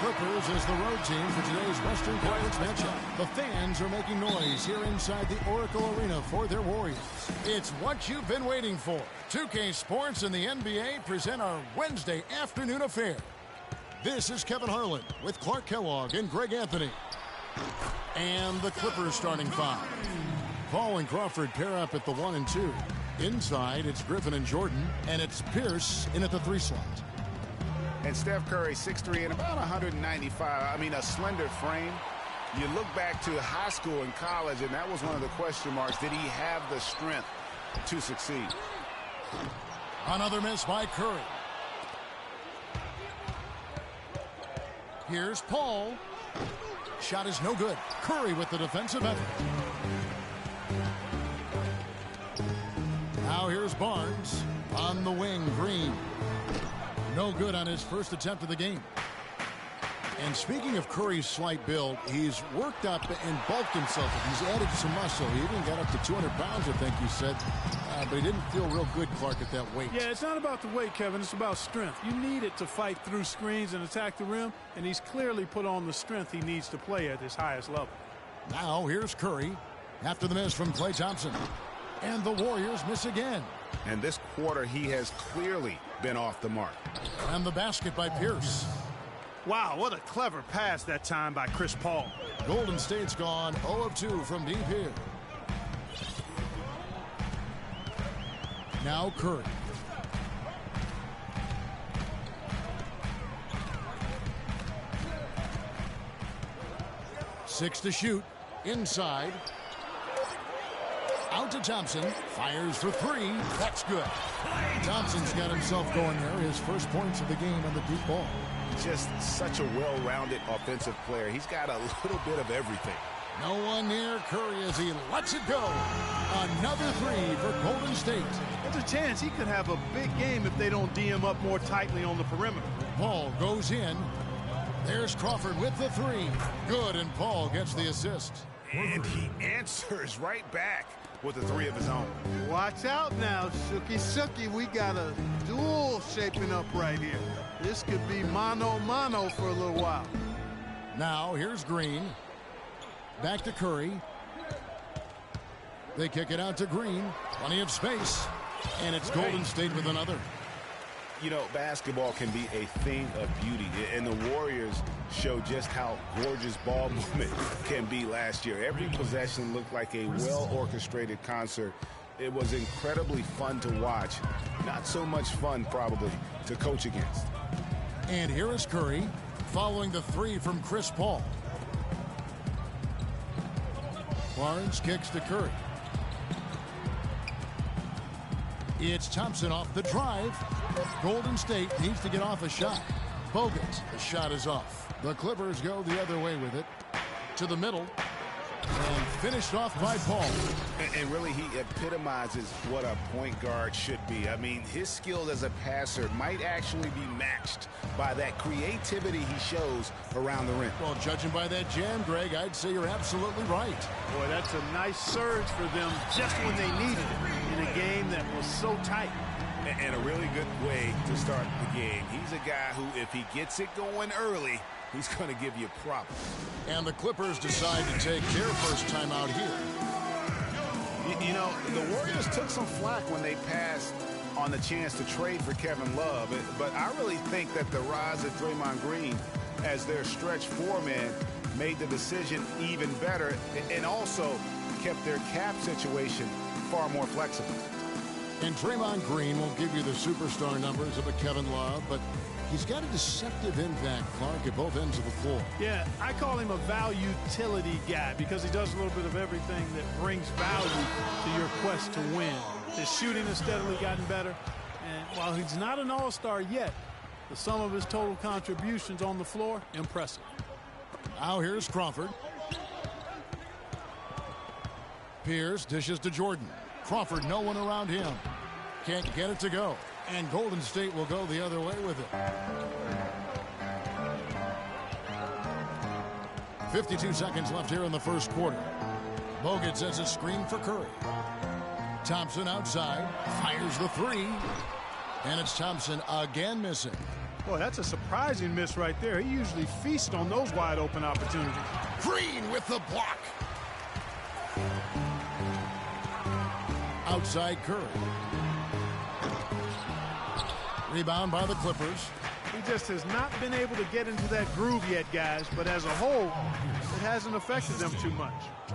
Clippers as the road team for today's Western Conference matchup. The fans are making noise here inside the Oracle Arena for their Warriors. It's what you've been waiting for. 2K Sports and the NBA present our Wednesday afternoon affair. This is Kevin Harlan with Clark Kellogg and Greg Anthony. And the Clippers starting five. Paul and Crawford pair up at the 1 and 2. Inside, it's Griffin and Jordan, and it's Pierce in at the 3 slot. And Steph Curry, 6'3" and about 195. I mean, a slender frame. You look back to high school and college, and that was one of the question marks. Did he have the strength to succeed? Another miss by Curry. Here's Paul. Shot is no good. Curry with the defensive effort. Now here's Barnes. On the wing, Green. No good on his first attempt of the game. And speaking of Curry's slight build, he's worked up and bulked himself. He's added some muscle. He even got up to 200 pounds, I think you said. But he didn't feel real good, Clark, at that weight. Yeah, it's not about the weight, Kevin. It's about strength. You need it to fight through screens and attack the rim, and he's clearly put on the strength he needs to play at his highest level. Now here's Curry after the miss from Klay Thompson. And the Warriors miss again. And this quarter, he has clearly been off the mark. And the basket by Pierce. Wow, what a clever pass that time by Chris Paul. Golden State's gone 0 of 2 from deep here. Now Curry. Six to shoot. Inside. Out to Thompson. Fires for 3. That's good. Thompson's got himself going there. His first points of the game on the deep ball. Just such a well-rounded offensive player. He's got a little bit of everything. No one near Curry as he lets it go. Another 3 for Golden State. There's a chance he could have a big game if they don't D him up more tightly on the perimeter. Paul goes in. There's Crawford with the 3. Good, and Paul gets the assist. And he answers right back with a 3 of his own. Watch out now, Shooky. We got a duel shaping up right here. This could be mano-mano for a little while. Now, here's Green. Back to Curry. They kick it out to Green. Plenty of space. And it's Golden State with another. You know, basketball can be a thing of beauty, and the Warriors show just how gorgeous ball movement can be last year. Every possession looked like a well-orchestrated concert. It was incredibly fun to watch. Not so much fun, probably, to coach against. And here is Curry, following the 3 from Chris Paul. Barnes kicks to Curry. It's Thompson off the drive. Golden State needs to get off a shot. Bogut, the shot is off. The Clippers go the other way with it. To the middle. And finished off by Paul. And really, he epitomizes what a point guard should be. I mean, his skill as a passer might actually be matched by that creativity he shows around the rim. Well, judging by that jam, Greg, I'd say you're absolutely right. Boy, that's a nice surge for them just when they needed it in a game that was so tight. And a really good way to start the game. He's a guy who, if he gets it going early, he's going to give you problems. And the Clippers decide to take their first time out here. You know, the Warriors took some flack when they passed on the chance to trade for Kevin Love. But I really think that the rise of Draymond Green as their stretch foreman made the decision even better and also kept their cap situation far more flexible. And Draymond Green won't give you the superstar numbers of a Kevin Love, but he's got a deceptive impact, Clark, at both ends of the floor. Yeah, I call him a value utility guy because he does a little bit of everything that brings value to your quest to win. His shooting has steadily gotten better, and while he's not an all-star yet, the sum of his total contributions on the floor, impressive. Now here's Crawford. Pierce dishes to Jordan. Crawford, no one around him. Can't get it to go. And Golden State will go the other way with it. 52 seconds left here in the first quarter. Bogut sets a screen for Curry. Thompson outside. Fires the 3. And it's Thompson again missing. Boy, that's a surprising miss right there. He usually feasts on those wide open opportunities. Green with the block. Outside Curry. Rebound by the Clippers. He just has not been able to get into that groove yet, guys, but as a whole, it hasn't affected them too much.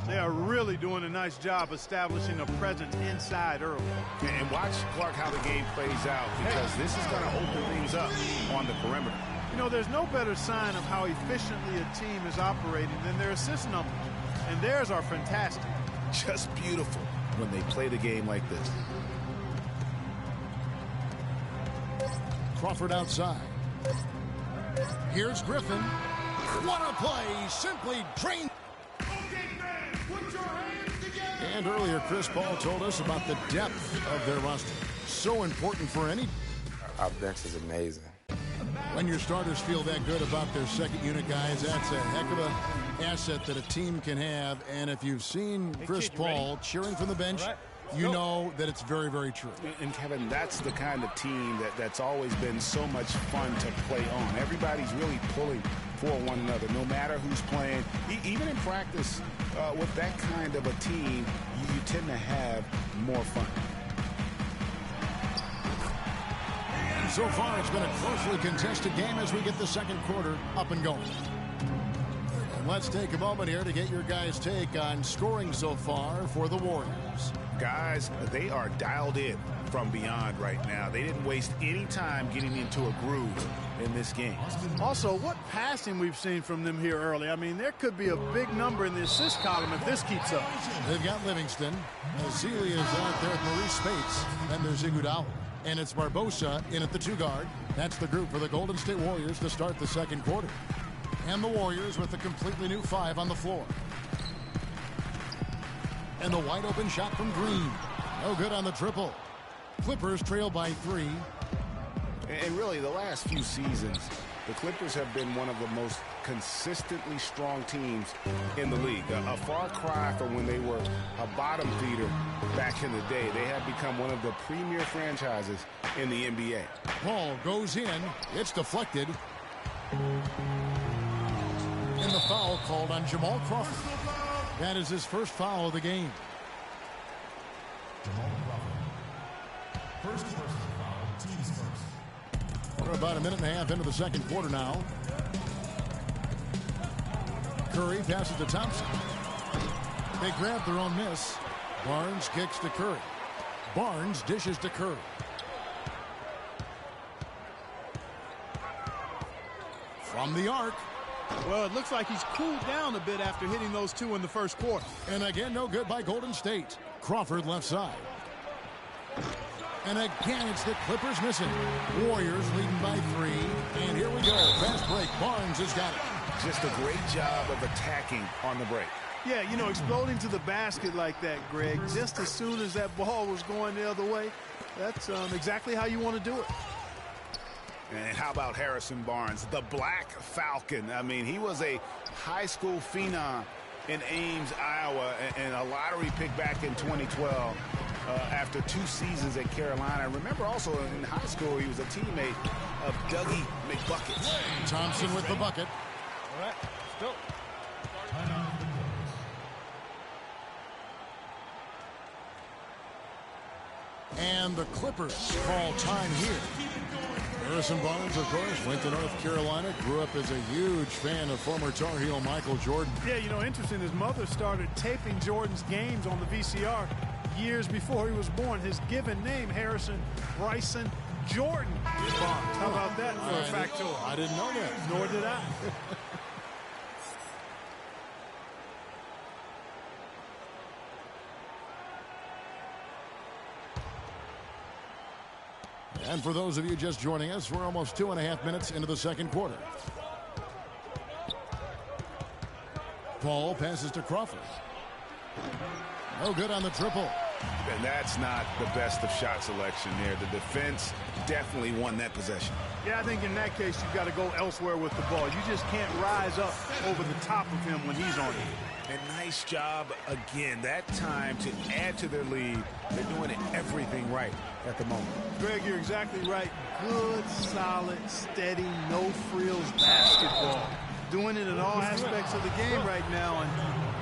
They are really doing a nice job establishing a presence inside early. And watch, Clark, how the game plays out, because this is going to open things up on the perimeter. You know, there's no better sign of how efficiently a team is operating than their assist numbers, and theirs are fantastic. Just beautiful when they play the game like this. Crawford outside. Here's Griffin. What a play! Simply drained. And earlier, Chris Paul told us about the depth of their roster. So important for any. Our bench is amazing. When your starters feel that good about their second unit guys, that's a heck of an asset that a team can have. And if you've seen Chris Paul cheering from the bench, you know that it's very, very true. And Kevin, that's the kind of team that's always been so much fun to play on. Everybody's really pulling for one another, no matter who's playing. Even in practice, with that kind of a team, you tend to have more fun. And so far, it's been a closely contested game as we get the second quarter up and going. And let's take a moment here to get your guys' take on scoring so far for the Warriors. Guys, they are dialed in from beyond right now. They didn't waste any time getting into a groove in this game. Also, what passing we've seen from them here early. I mean, there could be a big number in the assist column if this keeps up. They've got Livingston. Zealy is out there with Maurice Spates. And there's Iguodala. And it's Barbosa in at the 2-guard. That's the group for the Golden State Warriors to start the second quarter. And the Warriors with a completely new 5 on the floor. And the wide open shot from Green. No good on the triple. Clippers trail by 3. And really, the last few seasons, the Clippers have been one of the most consistently strong teams in the league. A far cry from when they were a bottom feeder back in the day. They have become one of the premier franchises in the NBA. Ball goes in. It's deflected. And the foul called on Jamal Crawford. That is his first foul of the game. Jamal Crawford. First personal foul, team's first. We're about a minute and a half into the second quarter now. Curry passes to Thompson. They grab their own miss. Barnes kicks to Curry. Barnes dishes to Curry. From the arc. Well, it looks like he's cooled down a bit after hitting those 2 in the first quarter. And again, no good by Golden State. Crawford left side. And again, it's the Clippers missing. Warriors leading by 3. And here we go. Fast break. Barnes has got it. Just a great job of attacking on the break. Yeah, you know, exploding to the basket like that, Greg, just as soon as that ball was going the other way, that's exactly how you want to do it. And how about Harrison Barnes, the Black Falcon? I mean, he was a high school phenom in Ames, Iowa, and a lottery pick back in 2012 after 2 seasons at Carolina. Remember also in high school, he was a teammate of Dougie McBucket. Thompson with the bucket. All right, let's go. And the Clippers call time here. Harrison Barnes, of course, went to North Carolina, grew up as a huge fan of former Tar Heel Michael Jordan. Yeah, you know, interesting, his mother started taping Jordan's games on the VCR years before he was born. His given name, Harrison Bryson Jordan Barnes. How about that for a factoid? I didn't know that. Nor did I. And for those of you just joining us, we're almost 2.5 minutes into the second quarter. Paul passes to Crawford. No good on the triple. And that's not the best of shot selection there. The defense definitely won that possession. Yeah, I think in that case, you've got to go elsewhere with the ball. You just can't rise up over the top of him when he's on you. And nice job again that time to add to their lead. They're doing everything right at the moment. Greg, you're exactly right. Good, solid, steady, no-frills basketball. Doing it in all aspects of the game right now, and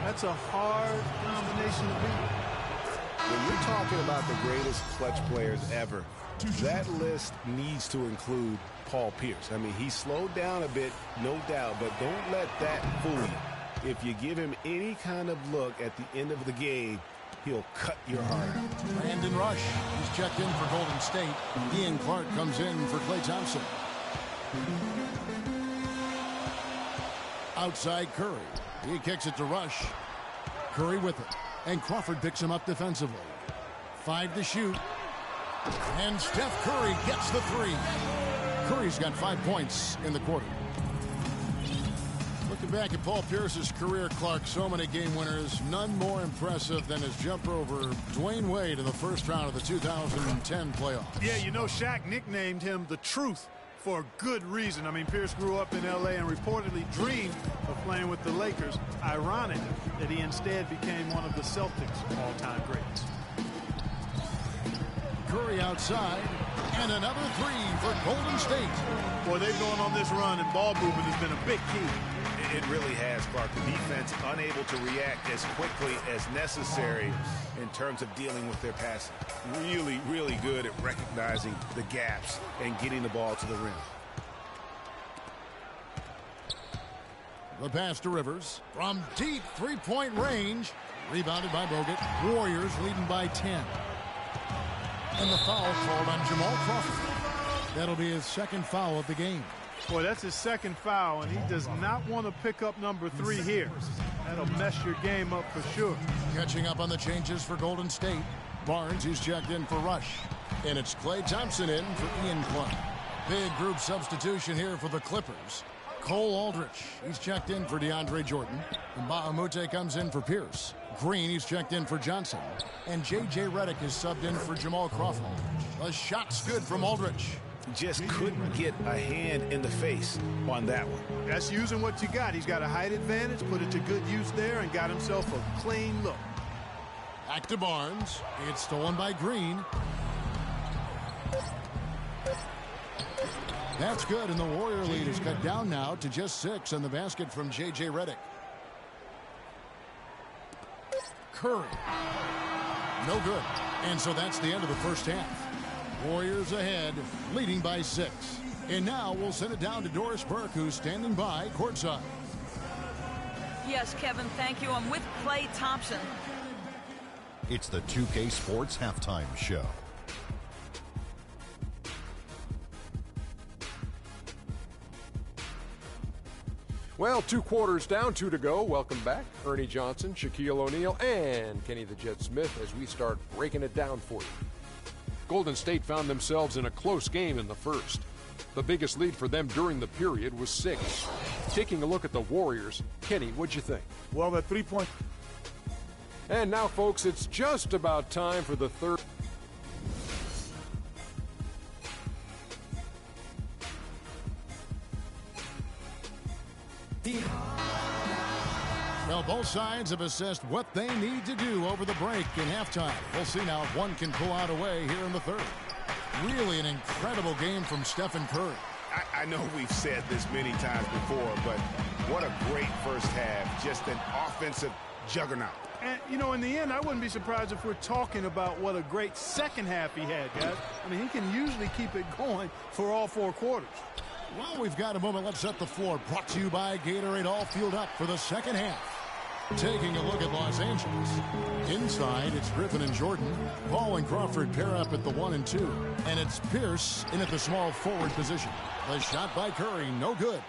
that's a hard combination to beat. When you're talking about the greatest clutch players ever, that list needs to include Paul Pierce. I mean, he slowed down a bit, no doubt, but don't let that fool you. If you give him any kind of look at the end of the game, he'll cut your heart out. Brandon Rush, he's checked in for Golden State. Ian Clark comes in for Klay Thompson. Outside Curry. He kicks it to Rush. Curry with it. And Crawford picks him up defensively. 5 to shoot. And Steph Curry gets the 3. Curry's got 5 points in the quarter. Looking back at Paul Pierce's career, Clark, so many game winners. None more impressive than his jumper over Dwayne Wade in the first round of the 2010 playoffs. Yeah, you know, Shaq nicknamed him the Truth for good reason. I mean, Pierce grew up in L.A. and reportedly dreamed of playing with the Lakers. Ironic that he instead became one of the Celtics' all-time greats. Curry outside, and another 3 for Golden State. Boy, they've gone on this run, and ball movement has been a big key. It really has, Clark. The defense unable to react as quickly as necessary in terms of dealing with their passing. Really, really good at recognizing the gaps and getting the ball to the rim. The pass to Rivers from deep three-point range. Rebounded by Bogut. Warriors leading by 10. And the foul called on Jamal Crawford. That'll be his second foul of the game. Boy, that's his second foul, and he does not want to pick up number 3 here. That'll mess your game up for sure. Catching up on the changes for Golden State. Barnes, he's checked in for Rush. And it's Klay Thompson in for Ian Clark. Big group substitution here for the Clippers. Cole Aldrich, he's checked in for DeAndre Jordan. And Bahamute comes in for Pierce. Green, he's checked in for Johnson. And J.J. Redick is subbed in for Jamal Crawford. A shot's good from Aldrich. Just couldn't get a hand in the face on that one. That's using what you got. He's got a height advantage, put it to good use there, and got himself a clean look. Back to Barnes. It's stolen by Green. That's good, and the Warrior lead is cut down now to just 6 on the basket from J.J. Redick. Curry. No good. And so that's the end of the first half. Warriors ahead, leading by 6. And now we'll send it down to Doris Burke, who's standing by courtside. Yes, Kevin, thank you. I'm with Klay Thompson. It's the 2K Sports Halftime Show. Well, 2 quarters down, 2 to go. Welcome back, Ernie Johnson, Shaquille O'Neal, and Kenny the Jet Smith as we start breaking it down for you. Golden State found themselves in a close game in the first. The biggest lead for them during the period was 6. Taking a look at the Warriors, Kenny, what'd you think? Well, the 3-point. And now, folks, it's just about time for the third. Well, both sides have assessed what they need to do over the break in halftime. We'll see now if one can pull out a way here in the third. Really an incredible game from Stephen Curry. I know we've said this many times before, but what a great first half. Just an offensive juggernaut. And, you know, in the end, I wouldn't be surprised if we're talking about what a great second half he had, guys. I mean, he can usually keep it going for all 4 quarters. Well, we've got a moment. Let's set the floor. Brought to you by Gatorade. All fueled up for the second half. Taking a look at Los Angeles. Inside, it's Griffin and Jordan. Paul and Crawford pair up at the 1 and 2. And it's Pierce in at the small forward position. The shot by Curry, no good.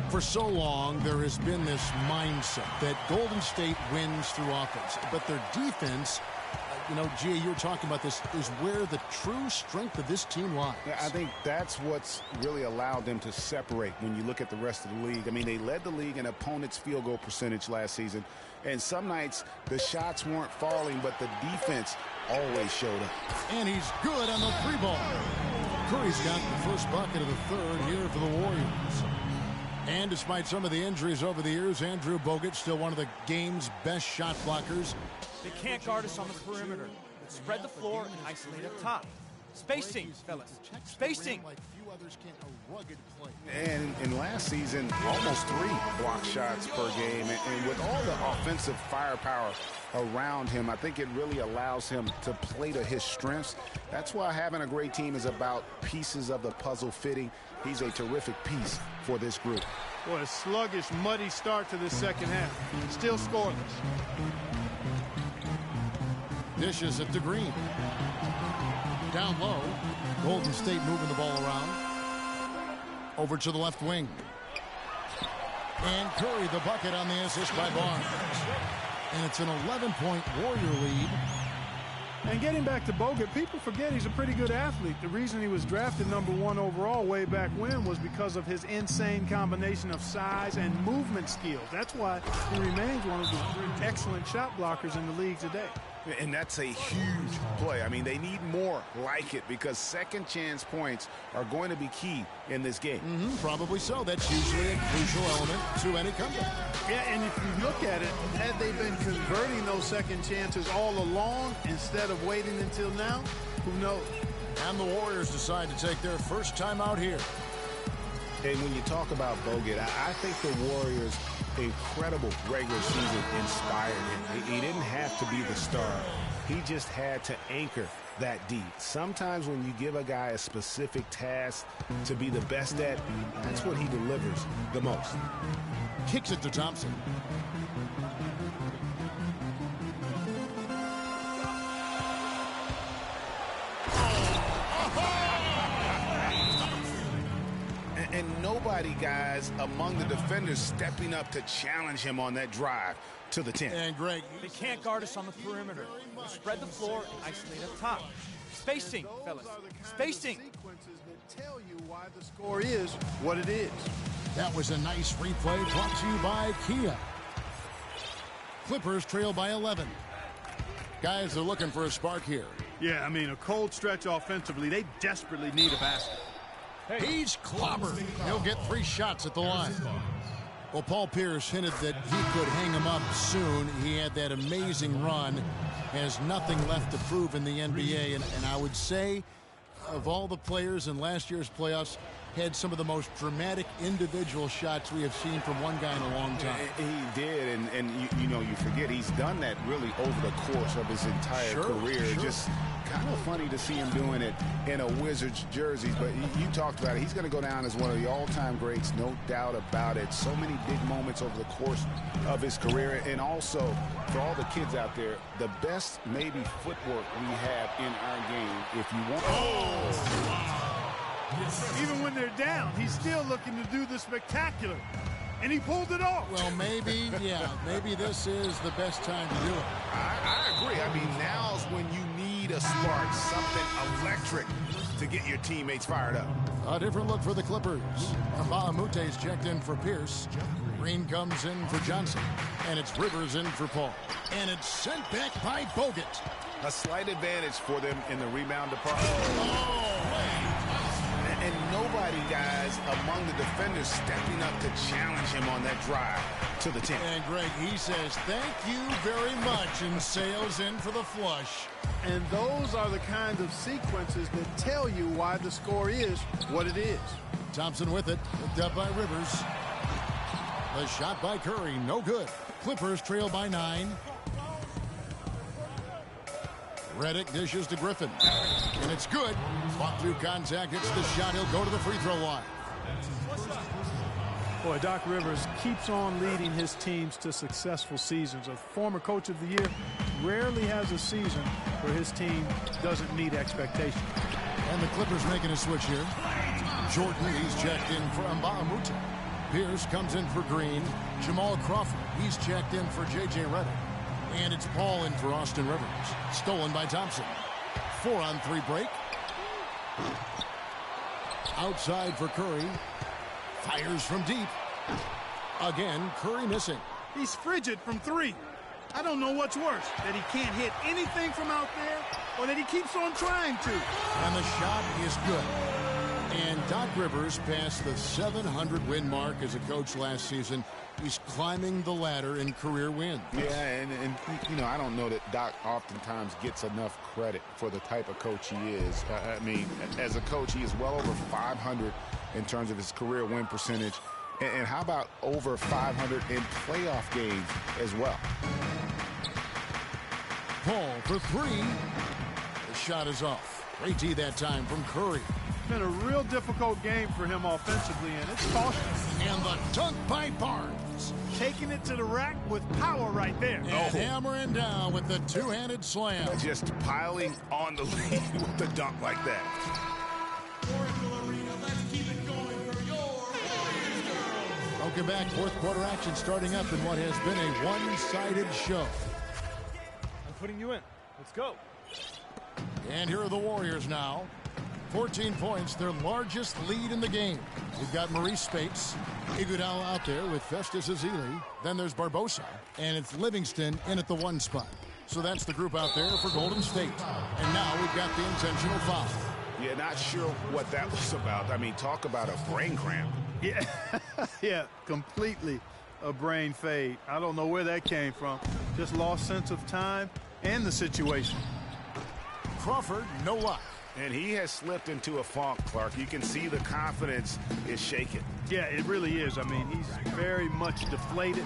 For so long, there has been this mindset that Golden State wins through offense, but their defense you know, Gia, you were talking about this, is where the true strength of this team lies. I think that's what's really allowed them to separate when you look at the rest of the league. I mean, they led the league in opponents' field goal percentage last season, and some nights the shots weren't falling, but the defense always showed up. And he's good on the three ball. Curry's got the first bucket of the third here for the Warriors. And despite some of the injuries over the years, Andrew Bogut still one of the game's best shot blockers. They can't guard us on the perimeter. Let's spread the floor and isolate up top. Spacing, fellas. Spacing. Like few others can, a rugged play. And in last season, almost 3 block shots per game. And with all the offensive firepower around him, I think it really allows him to play to his strengths. That's why having a great team is about pieces of the puzzle fitting. He's a terrific piece for this group. Boy, a sluggish, muddy start to this second half. Still scoreless. Dishes it to Green. Down low. Golden State moving the ball around. Over to the left wing. And Curry the bucket on the assist by Barnes. And it's an 11-point Warrior lead. And getting back to Bogut, people forget he's a pretty good athlete. The reason he was drafted #1 overall way back when was because of his insane combination of size and movement skills. That's why he remains one of the excellent shot blockers in the league today. And that's a huge play. I mean, they need more like it because second chance points are going to be key in this game. Probably so. That's usually a crucial element to any comeback. Yeah, and if you look at it, had they been converting those second chances all along instead of waiting until now, who knows? And the Warriors decide to take their first time out here. And when you talk about Bogut, I think the Warriors' incredible regular season inspired him. He didn't have to be the star. He just had to anchor that D. Sometimes when you give a guy a specific task to be the best at, that's what he delivers the most. Kicks it to Thompson. And nobody, guys, among the defenders stepping up to challenge him on that drive to the 10. And Greg, they can't guard us on the perimeter. Let's spread the floor and isolate up top. Spacing, fellas. Spacing. Sequences that tell you why the score is what it is. that was a nice replay brought to you by Kia. Clippers trail by 11. Guys are looking for a spark here. Yeah, I mean, a cold stretch offensively. They desperately need a basket. He's clobbered. He'll get 3 shots at the line. Well, Paul Pierce hinted that he could hang him up soon. He had that amazing run. Has nothing left to prove in the NBA. And I would say, of all the players in last year's playoffs, had some of the most dramatic individual shots we have seen from one guy in a long time. He did, and you know, you forget he's done that really over the course of his entire career. Sure. Just kind of funny to see him doing it in a Wizards jersey. But you talked about it. He's going to go down as one of the all-time greats, no doubt about it. So many big moments over the course of his career. And also, for all the kids out there, the best maybe footwork we have in our game. If you want... Even when they're down, he's still looking to do the spectacular. And he pulled it off. Well, maybe, yeah, maybe this is the best time to do it. I agree. I mean, now's when you need a spark, something electric to get your teammates fired up. A different look for the Clippers. Mbaamute's checked in for Pierce. Green comes in for Johnson. And it's Rivers in for Paul. And it's sent back by Bogut. A slight advantage for them in the rebound department. And nobody, guys, among the defenders stepping up to challenge him on that drive to the 10. And Greg, he says, thank you very much, and sails in for the flush. And those are the kinds of sequences that tell you why the score is what it is. Thompson with it, picked up by Rivers. The shot by Curry, no good. Clippers trail by 9. Redick dishes to Griffin. And it's good. Fought through contact, hits the shot. He'll go to the free throw line. Boy, Doc Rivers keeps on leading his teams to successful seasons. A former coach of the year rarely has a season where his team doesn't meet expectations. And the Clippers making a switch here. Jordan, he's checked in for Mbaamute. Pierce comes in for Green. Jamal Crawford, he's checked in for J.J. Redick. And it's Paul in for Austin Rivers. Stolen by Thompson. 4-on-3 break. Outside for Curry. Fires from deep. Again, Curry missing. He's frigid from three. I don't know what's worse, that he can't hit anything from out there or that he keeps on trying to. And the shot is good. And Doc Rivers passed the 700-win mark as a coach last season. He's climbing the ladder in career wins. Yeah, and you know, I don't know that Doc oftentimes gets enough credit for the type of coach he is. I mean, as a coach, he is well over 500 in terms of his career win percentage. And how about over 500 in playoff games as well? Paul for three. The shot is off. Great D that time from Curry. Been a real difficult game for him offensively, and it's costly. And the dunk by Barnes. Taking it to the rack with power right there. And hammering down with the two-handed slam. Just piling on the lead with the dunk like that. Welcome back. Fourth quarter action starting up in what has been a one-sided show. I'm putting you in. Let's go. And here are the Warriors now. 14 points, their largest lead in the game. We've got Maurice Spates, Iguodala out there with Festus Ezeli. Then there's Barbosa, and it's Livingston in at the one spot. So that's the group out there for Golden State. And now we've got the intentional foul. Yeah, not sure what that was about. I mean, talk about a brain cramp. Yeah, yeah, completely a brain fade. I don't know where that came from. Just lost sense of time and the situation. Crawford, no luck. And he has slipped into a funk, Clark. You can see the confidence is shaken. Yeah, it really is. I mean, he's very much deflated.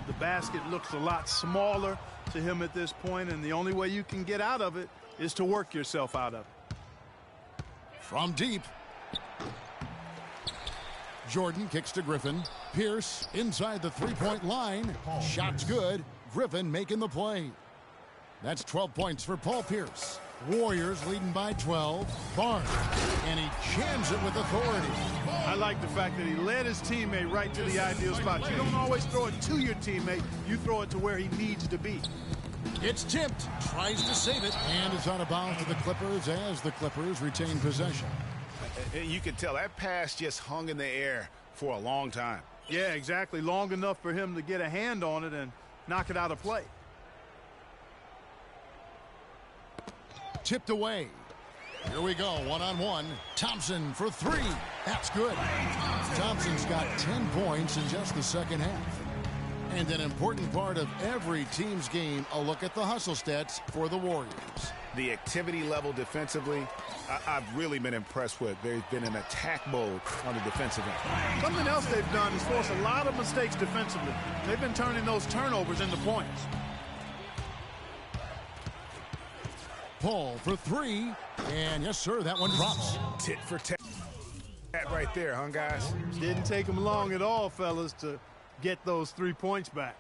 The basket looks a lot smaller to him at this point, and the only way you can get out of it is to work yourself out of it. From deep. Jordan kicks to Griffin. Pierce inside the three-point line. Shot's good. Griffin making the play. That's 12 points for Paul Pierce. Warriors leading by 12. Barnes. And he jams it with authority. I like the fact that he led his teammate right to the ideal spot. You don't always throw it to your teammate. You throw it to where he needs to be. It's tipped. Tries to save it. And it's out of bounds to the Clippers as the Clippers retain possession. You can tell that pass just hung in the air for a long time. Yeah, exactly. Long enough for him to get a hand on it and knock it out of play. Tipped away. Here we go, one-on-one. Thompson for three. That's good. Thompson's got 10 points in just the second half. And an important part of every team's game, a look at the hustle stats for the Warriors. The activity level defensively, I've really been impressed with. They've been in attack mode on the defensive end. Something else they've done is force a lot of mistakes defensively. They've been turning those turnovers into points. Paul for three. And yes, sir, that one drops. Tit for tat right there, huh, guys? Didn't take them long at all, fellas, to get those 3 points back.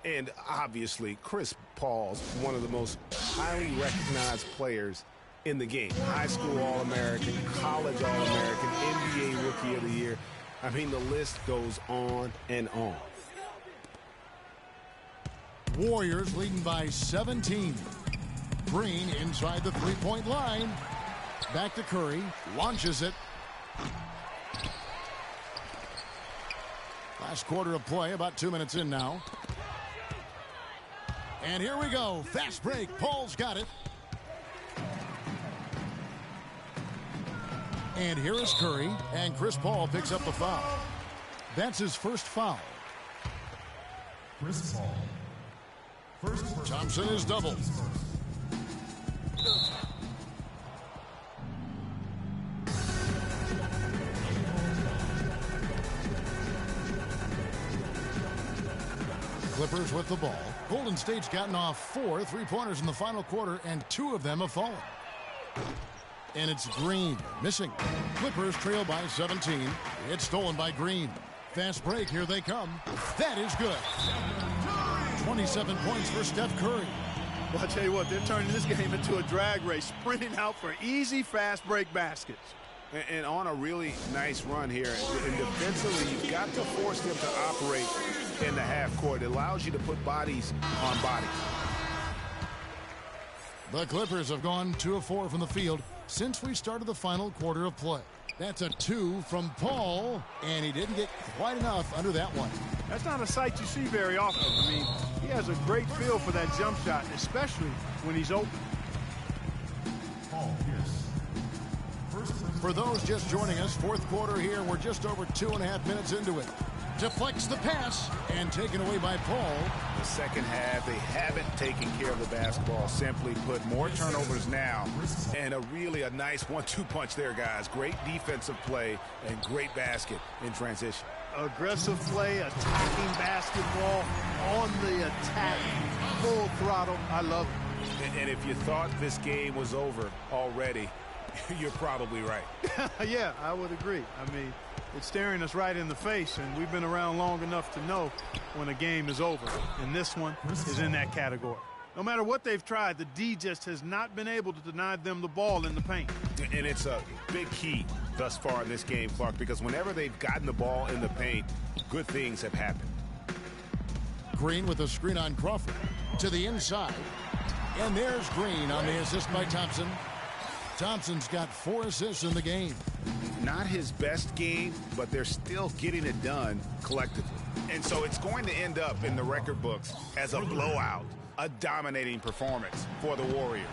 And obviously, Chris Paul's one of the most highly recognized players in the game. High school All-American, college All-American, NBA Rookie of the Year. I mean, the list goes on and on. Warriors leading by 17. Green inside the three-point line. Back to Curry. Launches it. Last quarter of play, about 2 minutes in now. And here we go. Fast break. Paul's got it. And here is Curry. And Chris Paul picks up the foul. That's his first foul. Chris Paul. Thompson is doubled. Clippers with the ball. Golden State's gotten off 4 3-pointers in the final quarter, and 2 of them have fallen. And it's Green missing. Clippers trail by 17. It's stolen by Green. Fast break, here they come. That is good. 27 points for Steph Curry. Well, I tell you what, they're turning this game into a drag race, sprinting out for easy fast break baskets. And on a really nice run here. And defensively, you've got to force them to operate in the half court. It allows you to put bodies on bodies. The Clippers have gone 2 of 4 from the field since we started the final quarter of play. That's a 2 from Paul, and he didn't get quite enough under that one. That's not a sight you see very often. I mean, he has a great feel for that jump shot, especially when he's open. Paul Pierce. For those just joining us, fourth quarter here, we're just over 2.5 minutes into it. Deflects the pass and taken away by Paul. The second half, they haven't taken care of the basketball. Simply put, more turnovers now. And a nice 1-2 punch there, guys. Great defensive play and great basket in transition. Aggressive play, attacking basketball, on the attack, full throttle. I love it. And if you thought this game was over already, you're probably right. Yeah, I would agree. I mean, it's staring us right in the face, and we've been around long enough to know when a game is over. And this one is in that category. No matter what they've tried, the D just has not been able to deny them the ball in the paint. And it's a big key thus far in this game, Clark, because whenever they've gotten the ball in the paint, good things have happened. Green with a screen on Crawford to the inside. And there's Green on the assist by Thompson. Thompson's got 4 assists in the game. Not his best game, but they're still getting it done collectively. And so it's going to end up in the record books as a blowout, a dominating performance for the Warriors.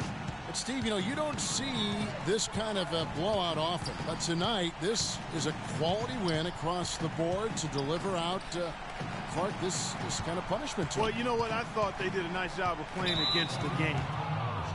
But Steve, you don't see this kind of a blowout often. But tonight, this is a quality win across the board to deliver out, Clark, this kind of punishment to Well, you know what? I thought they did a nice job of playing against the game.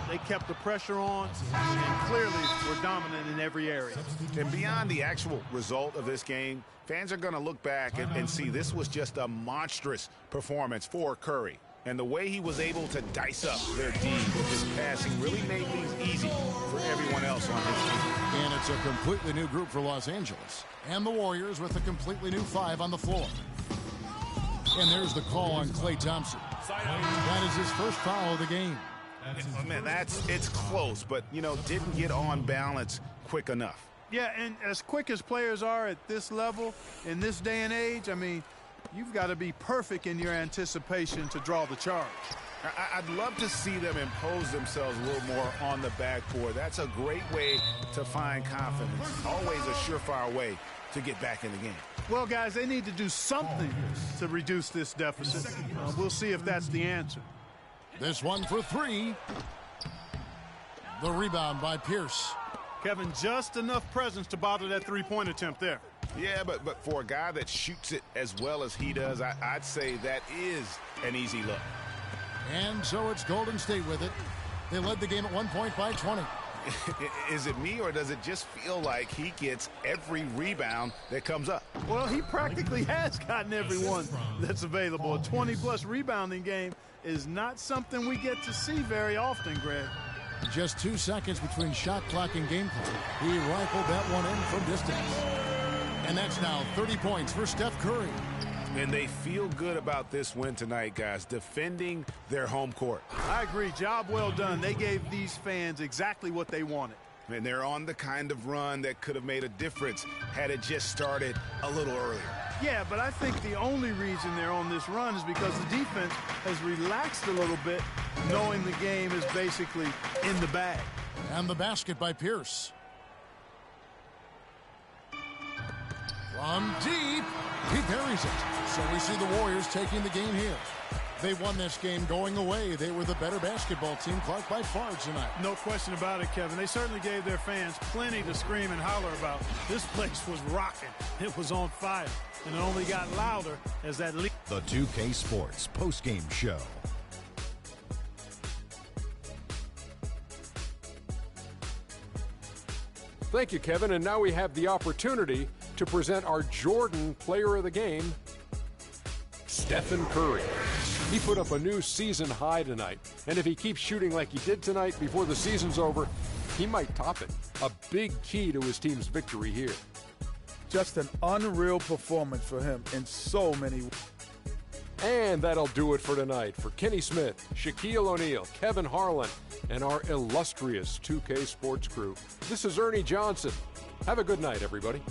They kept the pressure on and clearly were dominant in every area. And beyond the actual result of this game, fans are going to look back and see this was just a monstrous performance for Curry. And the way he was able to dice up their D with his passing really made things easy for everyone else on his team. And it's a completely new group for Los Angeles. And the Warriors with a completely new 5 on the floor. And there's the call on Klay Thompson. That is his first foul of the game. Man, it's close, but, didn't get on balance quick enough. Yeah, and as quick as players are at this level, in this day and age, I mean, you've got to be perfect in your anticipation to draw the charge. I'd love to see them impose themselves a little more on the backboard. That's a great way to find confidence. Always a surefire way to get back in the game. Well, guys, they need to do something to reduce this deficit. We'll see if that's the answer. This one for 3. The rebound by Pierce. Kevin, just enough presence to bother that three-point attempt there. Yeah, but for a guy that shoots it as well as he does, I'd say that is an easy look. And so it's Golden State with it. They led the game at 1 point by 20. Is it me, or does it just feel like he gets every rebound that comes up? Well, he practically has gotten every one that's available. A 20-plus rebounding game is not something we get to see very often, Greg. Just 2 seconds between shot clock and game clock. He rifled that one in from distance. And that's now 30 points for Steph Curry. And they feel good about this win tonight, guys, defending their home court. I agree. Job well done. They gave these fans exactly what they wanted. And they're on the kind of run that could have made a difference had it just started a little earlier. Yeah, but I think the only reason they're on this run is because the defense has relaxed a little bit, knowing the game is basically in the bag. And the basket by Pierce. From deep, he buries it. So we see the Warriors taking the game here. They won this game going away. They were the better basketball team, Clark, by far tonight. No question about it, Kevin. They certainly gave their fans plenty to scream and holler about. This place was rocking. It was on fire. And it only got louder as that lead. The 2K Sports postgame show. Thank you, Kevin. And now we have the opportunity to present our Jordan Player of the Game, Stephen Curry. He put up a new season high tonight. And if he keeps shooting like he did tonight before the season's over, he might top it. A big key to his team's victory here. Just an unreal performance for him in so many ways. And that'll do it for tonight. For Kenny Smith, Shaquille O'Neal, Kevin Harlan, and our illustrious 2K Sports crew, this is Ernie Johnson. Have a good night, everybody.